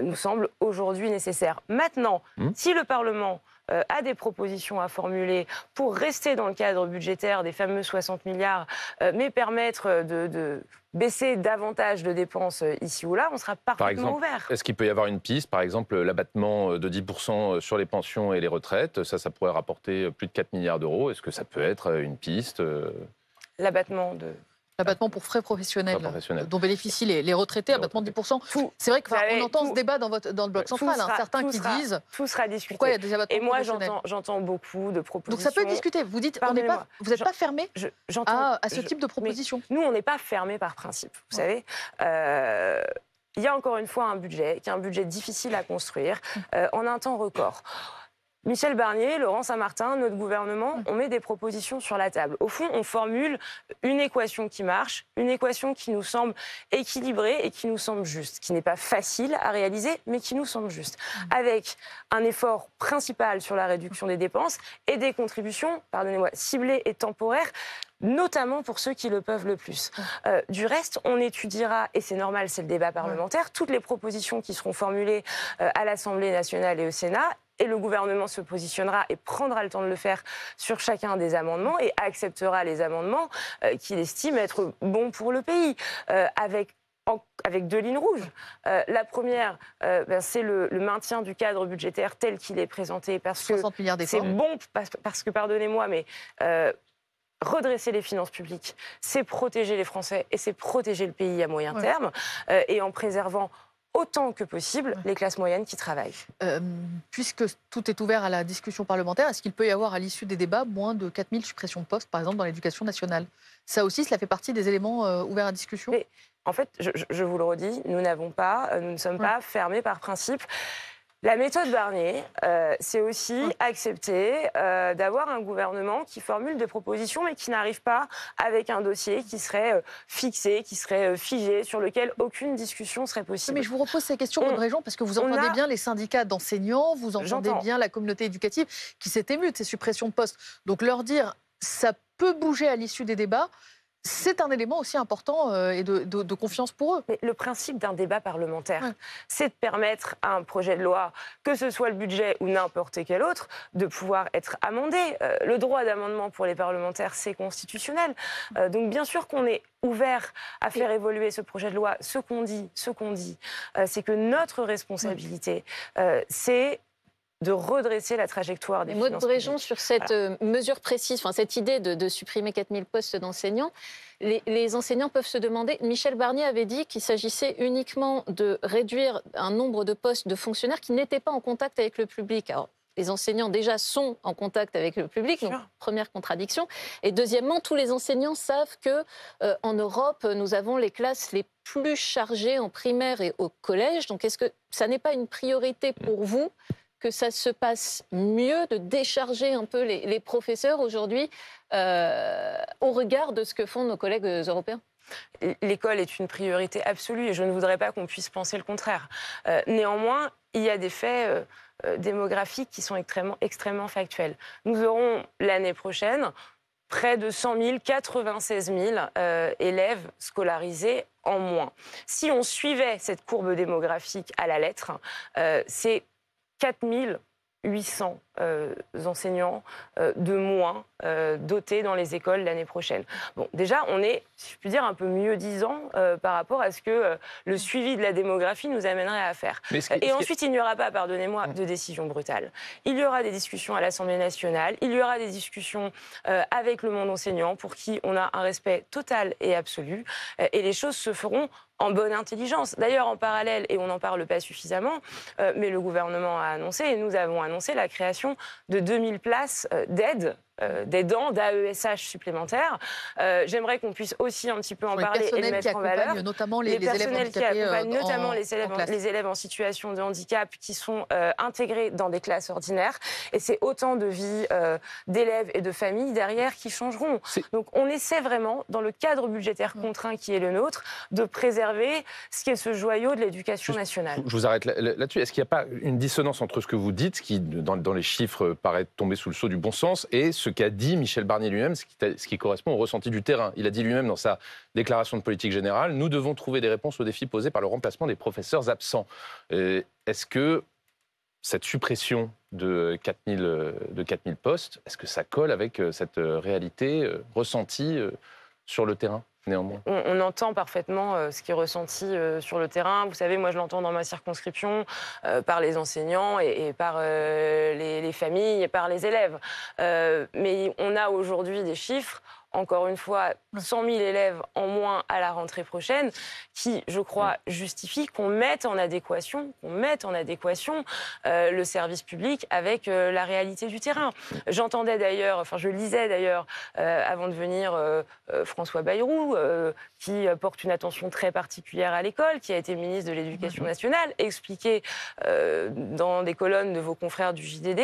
nous semble aujourd'hui nécessaire. Maintenant, si le Parlement a des propositions à formuler pour rester dans le cadre budgétaire des fameux 60 milliards, mais permettre de baisser davantage de dépenses ici ou là, on sera parfaitement ouvert. Est-ce qu'il peut y avoir une piste, par exemple l'abattement de 10% sur les pensions et les retraites, ça pourrait rapporter plus de 4 milliards d'euros, est-ce que ça peut être une piste L'abattement de... L'abattement pour frais professionnels dont bénéficient les retraités, abattement de 10%. C'est vrai qu'on entend ce débat dans le bloc central. Certains qui disent... Tout sera discuté. Pourquoi il y a des abattements professionnels ? Et moi, j'entends beaucoup de propositions. Donc ça peut être discuté. Vous dites, vous n'êtes pas fermé à ce type de proposition. Nous, on n'est pas fermé par principe. Vous savez, il y a encore une fois un budget, qui est un budget difficile à construire, en un temps record. Michel Barnier, Laurent Saint-Martin, notre gouvernement, on met des propositions sur la table. Au fond, on formule une équation qui marche, une équation qui nous semble équilibrée et qui nous semble juste, qui n'est pas facile à réaliser, mais qui nous semble juste. Avec un effort principal sur la réduction des dépenses et des contributions, pardonnez-moi, ciblées et temporaires, notamment pour ceux qui le peuvent le plus. Du reste, on étudiera, et c'est normal, c'est le débat parlementaire, toutes les propositions qui seront formulées à l'Assemblée nationale et au Sénat, et le gouvernement se positionnera et prendra le temps de le faire sur chacun des amendements et acceptera les amendements qu'il estime être bons pour le pays, avec 2 lignes rouges. La première, c'est le maintien du cadre budgétaire tel qu'il est présenté, parce que c'est bon, parce que, pardonnez-moi, mais... redresser les finances publiques, c'est protéger les Français et c'est protéger le pays à moyen terme, et en préservant autant que possible les classes moyennes qui travaillent. Puisque tout est ouvert à la discussion parlementaire, est-ce qu'il peut y avoir à l'issue des débats moins de 4000 suppressions de postes, par exemple, dans l'éducation nationale ? Ça aussi, cela fait partie des éléments ouverts à discussion ? Mais, en fait, je vous le redis, nous ne sommes pas fermés par principe. La méthode Barnier, c'est aussi accepter d'avoir un gouvernement qui formule des propositions mais qui n'arrive pas avec un dossier qui serait fixé, qui serait figé, sur lequel aucune discussion serait possible. Mais je vous repose ces questions, Aude Réjean, parce que vous entendez bien les syndicats d'enseignants, vous entendez bien la communauté éducative qui s'est émue de ces suppressions de postes. Donc leur dire ça peut bouger à l'issue des débats, c'est un élément aussi important et de confiance pour eux. Mais le principe d'un débat parlementaire, c'est de permettre à un projet de loi, que ce soit le budget ou n'importe quel autre, de pouvoir être amendé. Le droit d'amendement pour les parlementaires, c'est constitutionnel. Donc bien sûr qu'on est ouvert à faire évoluer ce projet de loi. Ce qu'on dit, c'est que notre responsabilité, c'est de redresser la trajectoire des finances publiques. Maud Bréjon, sur cette mesure précise, cette idée de supprimer 4000 postes d'enseignants, les enseignants peuvent se demander... Michel Barnier avait dit qu'il s'agissait uniquement de réduire un nombre de postes de fonctionnaires qui n'étaient pas en contact avec le public. Alors, les enseignants déjà sont en contact avec le public, donc première contradiction. Et deuxièmement, tous les enseignants savent que en Europe, nous avons les classes les plus chargées en primaire et au collège. Donc est-ce que ça n'est pas une priorité pour vous que ça se passe mieux, de décharger un peu les professeurs aujourd'hui au regard de ce que font nos collègues européens ? L'école est une priorité absolue et je ne voudrais pas qu'on puisse penser le contraire. Néanmoins, il y a des faits démographiques qui sont extrêmement factuels. Nous aurons l'année prochaine près de 100 000, 96 000 élèves scolarisés en moins. Si on suivait cette courbe démographique à la lettre, c'est 4 800 enseignants de moins dotés dans les écoles l'année prochaine. Bon, déjà, on est, si je puis dire, un peu mieux disant par rapport à ce que le suivi de la démographie nous amènerait à faire. Et ensuite, il n'y aura pas, pardonnez-moi, de décision brutale. Il y aura des discussions à l'Assemblée nationale, il y aura des discussions avec le monde enseignant pour qui on a un respect total et absolu, et les choses se feront en bonne intelligence. D'ailleurs, en parallèle, et on n'en parle pas suffisamment, mais le gouvernement a annoncé, et nous avons annoncé la création de 2000 places d'aidants, d'AESH supplémentaires. J'aimerais qu'on puisse aussi un petit peu en parler et le mettre en valeur. Notamment les personnels qui accompagnent notamment les élèves en situation de handicap qui sont intégrés dans des classes ordinaires. Et c'est autant de vies d'élèves et de familles derrière qui changeront. Donc on essaie vraiment, dans le cadre budgétaire contraint qui est le nôtre, de préserver ce qui est ce joyau de l'éducation nationale. Je vous arrête là-dessus. Est-ce qu'il n'y a pas une dissonance entre ce que vous dites, qui dans les chiffres paraît tomber sous le sceau du bon sens, et ce qu'a dit Michel Barnier lui-même, ce qui correspond au ressenti du terrain? Il a dit lui-même dans sa déclaration de politique générale: nous devons trouver des réponses aux défis posés par le remplacement des professeurs absents. Est-ce que cette suppression de 4000 postes, est-ce que ça colle avec cette réalité ressentie sur le terrain? Néanmoins. On entend parfaitement ce qui est ressenti sur le terrain. Vous savez, moi, je l'entends dans ma circonscription par les enseignants et par les familles et par les élèves. Mais on a aujourd'hui des chiffres, encore une fois, 100 000 élèves en moins à la rentrée prochaine, qui, je crois, justifient qu'on mette en adéquation le service public avec la réalité du terrain. J'entendais d'ailleurs, enfin je lisais d'ailleurs, avant de venir, François Bayrou, qui porte une attention très particulière à l'école, qui a été ministre de l'Éducation nationale, expliquer dans des colonnes de vos confrères du JDD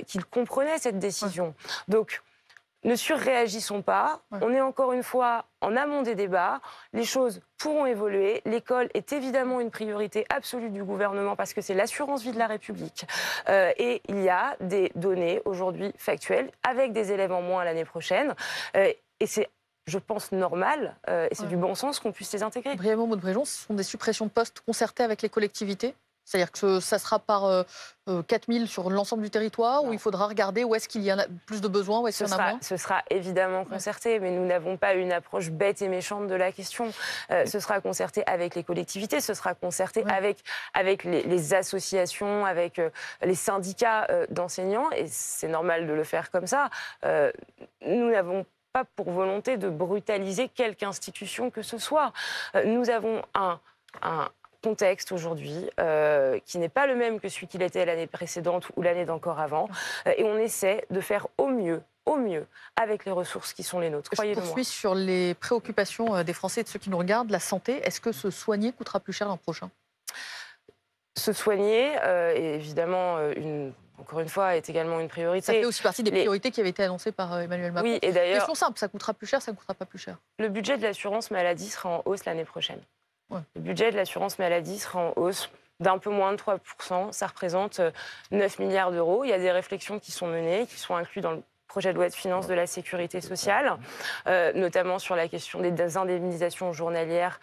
qu'il comprenait cette décision. Donc, ne surréagissons pas, on est encore une fois en amont des débats, les choses pourront évoluer, l'école est évidemment une priorité absolue du gouvernement parce que c'est l'assurance vie de la République. Et il y a des données aujourd'hui factuelles avec des élèves en moins l'année prochaine, et c'est, je pense, normal, et c'est du bon sens qu'on puisse les intégrer. Brièvement, Maud Bréjon, ce sont des suppressions de postes concertées avec les collectivités? C'est-à-dire que ça sera par 4000 sur l'ensemble du territoire, ou il faudra regarder où est-ce qu'il y en a plus de besoins, où est-ce qu'il y en a moins? Ce sera évidemment concerté, mais nous n'avons pas une approche bête et méchante de la question. Ce sera concerté avec les collectivités, ce sera concerté avec les associations, avec les syndicats d'enseignants, et c'est normal de le faire comme ça. Nous n'avons pas pour volonté de brutaliser quelque institution que ce soit. Nous avons un contexte aujourd'hui qui n'est pas le même que celui qu'il était l'année précédente ou l'année d'encore avant, et on essaie de faire au mieux avec les ressources qui sont les nôtres. Je poursuis sur les préoccupations des Français et de ceux qui nous regardent. La santé, est-ce que se soigner coûtera plus cher l'an prochain? Se soigner est évidemment encore une fois, est également une priorité. Ça fait aussi partie des priorités qui avaient été annoncées par Emmanuel Macron. Oui, et d'ailleurs, question simple, ça coûtera plus cher, ça ne coûtera pas plus cher? Le budget de l'assurance maladie sera en hausse l'année prochaine. Le budget de l'assurance maladie sera en hausse d'un peu moins de 3%. Ça représente 9 milliards d'euros. Il y a des réflexions qui sont menées, qui sont incluses dans le projet de loi de finances de la sécurité sociale, notamment sur la question des indemnisations journalières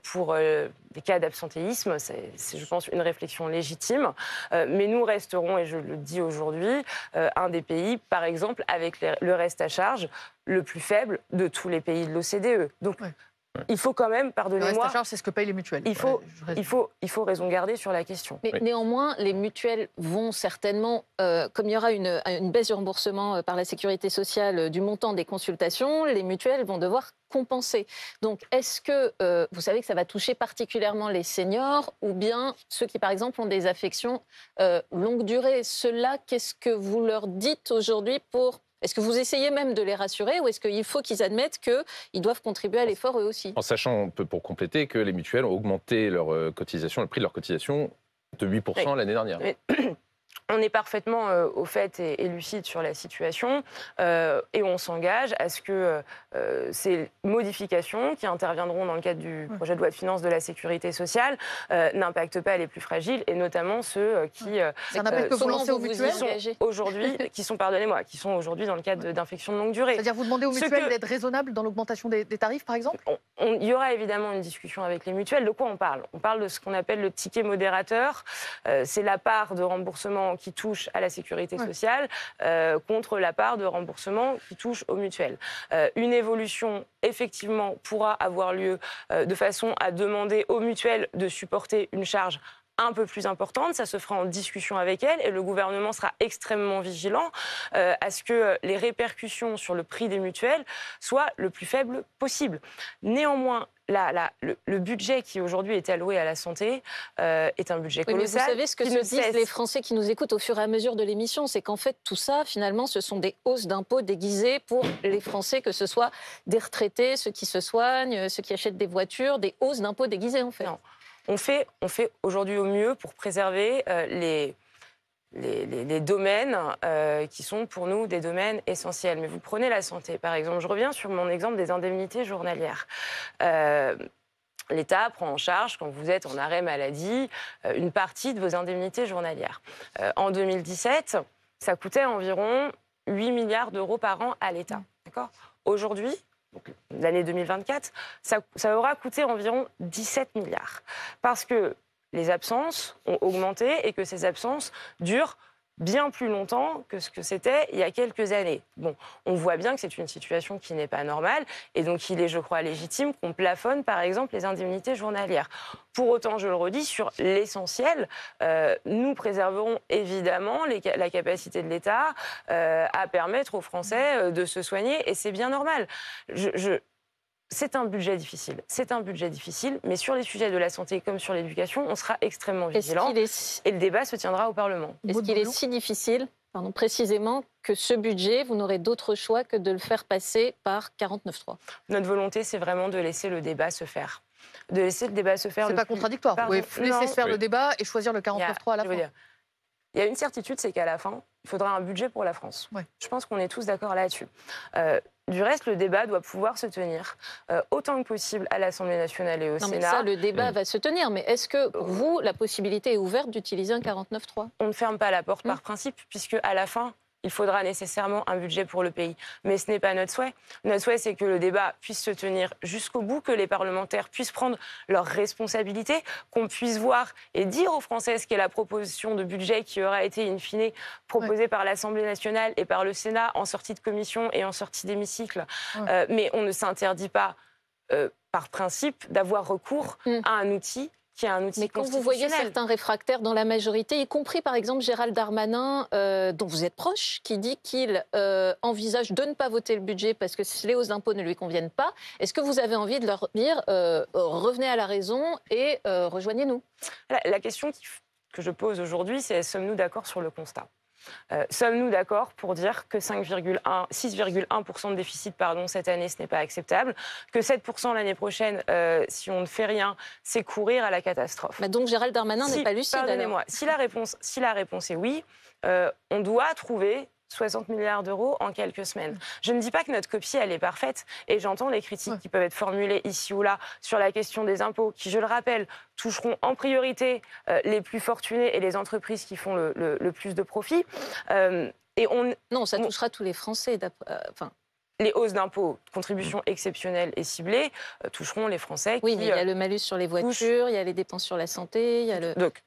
pour des cas d'absentéisme. C'est, je pense, une réflexion légitime. Mais nous resterons, et je le dis aujourd'hui, un des pays, par exemple, avec le reste à charge le plus faible de tous les pays de l'OCDE. Donc, il faut quand même, Le pardonnez-moi, reste à charge, c'est ce que payent les mutuelles. il faut raison garder sur la question. Mais néanmoins, les mutuelles vont certainement, comme il y aura une baisse du remboursement par la sécurité sociale du montant des consultations, les mutuelles vont devoir compenser. Donc, est-ce que vous savez que ça va toucher particulièrement les seniors ou bien ceux qui, par exemple, ont des affections longue durée? Ceux-là, qu'est-ce que vous leur dites aujourd'hui pour... Est-ce que vous essayez même de les rassurer ou est-ce qu'il faut qu'ils admettent qu'ils doivent contribuer à l'effort eux aussi? En sachant, pour compléter, que les mutuelles ont augmenté leur cotisation, le prix de leur cotisation de 8% l'année dernière. On est parfaitement au fait et lucide sur la situation et on s'engage à ce que ces modifications qui interviendront dans le cadre du projet de loi de finances de la sécurité sociale n'impactent pas les plus fragiles et notamment ceux qui C'est un appel que vous lancez aux mutuelles qui sont aujourd'hui dans le cadre d'infections de longue durée. C'est-à-dire vous demandez aux mutuelles d'être raisonnables dans l'augmentation des tarifs, par exemple? Il y aura évidemment une discussion avec les mutuelles. De quoi on parle? On parle de ce qu'on appelle le ticket modérateur. C'est la part de remboursement qui touche à la sécurité sociale contre la part de remboursement qui touche aux mutuelles. Une évolution, effectivement, pourra avoir lieu de façon à demander aux mutuelles de supporter une charge un peu plus importante. Ça se fera en discussion avec elles et le gouvernement sera extrêmement vigilant à ce que les répercussions sur le prix des mutuelles soient le plus faibles possible. Néanmoins, le budget qui aujourd'hui est alloué à la santé est un budget colossal. Oui, mais vous savez ce que se disent les Français qui nous écoutent au fur et à mesure de l'émission, c'est qu'en fait tout ça, finalement, ce sont des hausses d'impôts déguisées pour les Français, que ce soit des retraités, ceux qui se soignent, ceux qui achètent des voitures, des hausses d'impôts déguisées en fait. Non. On fait aujourd'hui au mieux pour préserver les domaines qui sont pour nous des domaines essentiels. Mais vous prenez la santé, par exemple. Je reviens sur mon exemple des indemnités journalières. L'État prend en charge, quand vous êtes en arrêt maladie, une partie de vos indemnités journalières. En 2017, ça coûtait environ 8 milliards d'euros par an à l'État. D'accord ? Aujourd'hui, l'année 2024, ça aura coûté environ 17 milliards. Parce que les absences ont augmenté et que ces absences durent bien plus longtemps que ce que c'était il y a quelques années. Bon, on voit bien que c'est une situation qui n'est pas normale et donc il est, je crois, légitime qu'on plafonne, par exemple, les indemnités journalières. Pour autant, je le redis, sur l'essentiel, nous préserverons évidemment la capacité de l'État à permettre aux Français de se soigner et c'est bien normal. C'est un budget difficile, mais sur les sujets de la santé comme sur l'éducation, on sera extrêmement vigilant et le débat se tiendra au Parlement. Est-ce qu'il est si difficile, précisément, que ce budget, vous n'aurez d'autre choix que de le faire passer par 49.3 ? Notre volonté, c'est vraiment de laisser le débat se faire. C'est pas contradictoire. Vous pouvez laisser se faire le débat et choisir le 49.3 à la fin. Il y a une certitude, c'est qu'à la fin, il faudra un budget pour la France. Ouais. Je pense qu'on est tous d'accord là-dessus. Du reste, le débat doit pouvoir se tenir autant que possible à l'Assemblée nationale et au Sénat. Mais ça, le débat va se tenir. Mais est-ce que, pour vous, la possibilité est ouverte d'utiliser un 49.3 ? On ne ferme pas la porte par principe, puisque à la fin, il faudra nécessairement un budget pour le pays. Mais ce n'est pas notre souhait. Notre souhait, c'est que le débat puisse se tenir jusqu'au bout, que les parlementaires puissent prendre leurs responsabilités, qu'on puisse voir et dire aux Français ce qu'est la proposition de budget qui aura été, in fine, proposée par l'Assemblée nationale et par le Sénat en sortie de commission et en sortie d'hémicycle. Mais on ne s'interdit pas, par principe, d'avoir recours à un outil qui est un outil Mais quand vous voyez certains réfractaires dans la majorité, y compris par exemple Gérald Darmanin, dont vous êtes proche, qui dit qu'il envisage de ne pas voter le budget parce que les hausses d'impôts ne lui conviennent pas, est-ce que vous avez envie de leur dire revenez à la raison et rejoignez-nous ? La question que je pose aujourd'hui, c'est sommes-nous d'accord sur le constat ? Sommes-nous d'accord pour dire que 6,1% de déficit cette année, ce n'est pas acceptable, que 7% l'année prochaine, si on ne fait rien, c'est courir à la catastrophe. Mais donc Gérald Darmanin n'est pas lucide. Pardonnez-moi, si la réponse est oui, on doit trouver 60 milliards d'euros en quelques semaines. Je ne dis pas que notre copie, elle est parfaite, et j'entends les critiques qui peuvent être formulées ici ou là sur la question des impôts, qui, je le rappelle, toucheront en priorité les plus fortunés et les entreprises qui font le plus de profit. Non, ça touchera tous les Français. Les hausses d'impôts, contributions exceptionnelles et ciblées, toucheront les Français. Oui, mais il y a le malus sur les voitures, il y a les dépenses sur la santé, il y a le... Donc,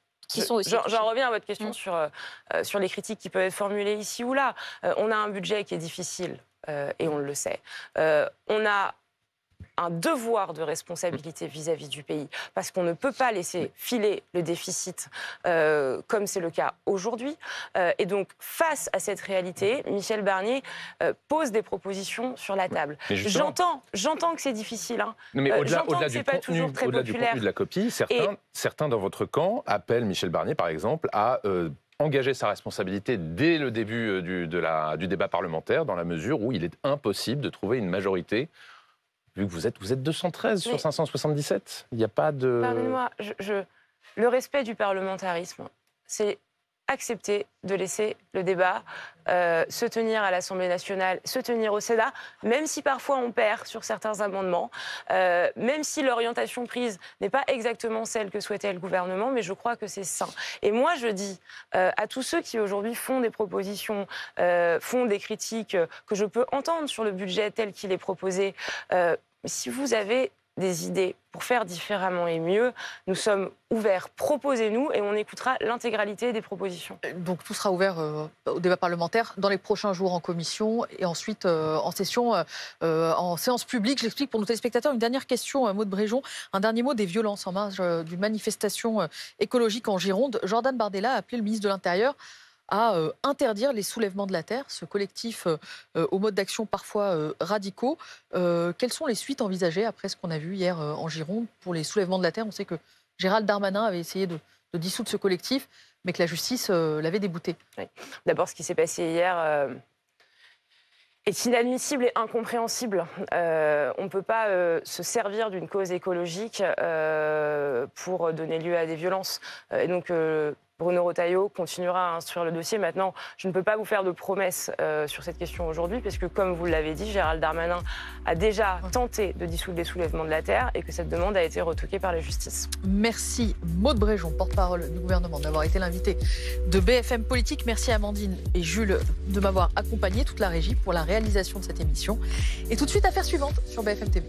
J'en reviens à votre question sur les critiques qui peuvent être formulées ici ou là. On a un budget qui est difficile, et on le sait. On a un devoir de responsabilité vis-à-vis du pays, parce qu'on ne peut pas laisser filer le déficit comme c'est le cas aujourd'hui. Et donc, face à cette réalité, Michel Barnier pose des propositions sur la table. J'entends que c'est difficile. Hein. Mais au-delà du contenu de la copie, certains dans votre camp appellent Michel Barnier, par exemple, à engager sa responsabilité dès le début du débat parlementaire, dans la mesure où il est impossible de trouver une majorité, vu que vous êtes 213 sur 577. Il n'y a pas de... Pardonnez-moi, le respect du parlementarisme, c'est accepter de laisser le débat se tenir à l'Assemblée nationale, se tenir au Sénat, même si parfois on perd sur certains amendements, même si l'orientation prise n'est pas exactement celle que souhaitait le gouvernement, mais je crois que c'est sain. Et moi, je dis à tous ceux qui aujourd'hui font des propositions, font des critiques que je peux entendre sur le budget tel qu'il est proposé, si vous avez des idées pour faire différemment et mieux, nous sommes ouverts. Proposez-nous et on écoutera l'intégralité des propositions. Donc tout sera ouvert au débat parlementaire dans les prochains jours en commission et ensuite en session, en séance publique. Je l'explique pour nos téléspectateurs. Une dernière question, Maud Bréjon. Un dernier mot des violences en marge d'une manifestation écologique en Gironde. Jordan Bardella a appelé le ministre de l'Intérieur à interdire les soulèvements de la terre, ce collectif au mode d'action parfois radicaux. Quelles sont les suites envisagées après ce qu'on a vu hier en Gironde pour les soulèvements de la terre? On sait que Gérald Darmanin avait essayé de dissoudre ce collectif, mais que la justice l'avait débouté. Oui. D'abord, ce qui s'est passé hier est inadmissible et incompréhensible. On ne peut pas se servir d'une cause écologique pour donner lieu à des violences. Et donc, Bruno Retailleau continuera à instruire le dossier. Maintenant, je ne peux pas vous faire de promesses sur cette question aujourd'hui, parce que, comme vous l'avez dit, Gérald Darmanin a déjà tenté de dissoudre les soulèvements de la terre et que cette demande a été retoquée par la justice. Merci Maud Bréjon, porte-parole du gouvernement, d'avoir été l'invité de BFM Politique. Merci Amandine et Jules de m'avoir accompagné, toute la régie, pour la réalisation de cette émission. Et tout de suite, affaire suivante sur BFM TV.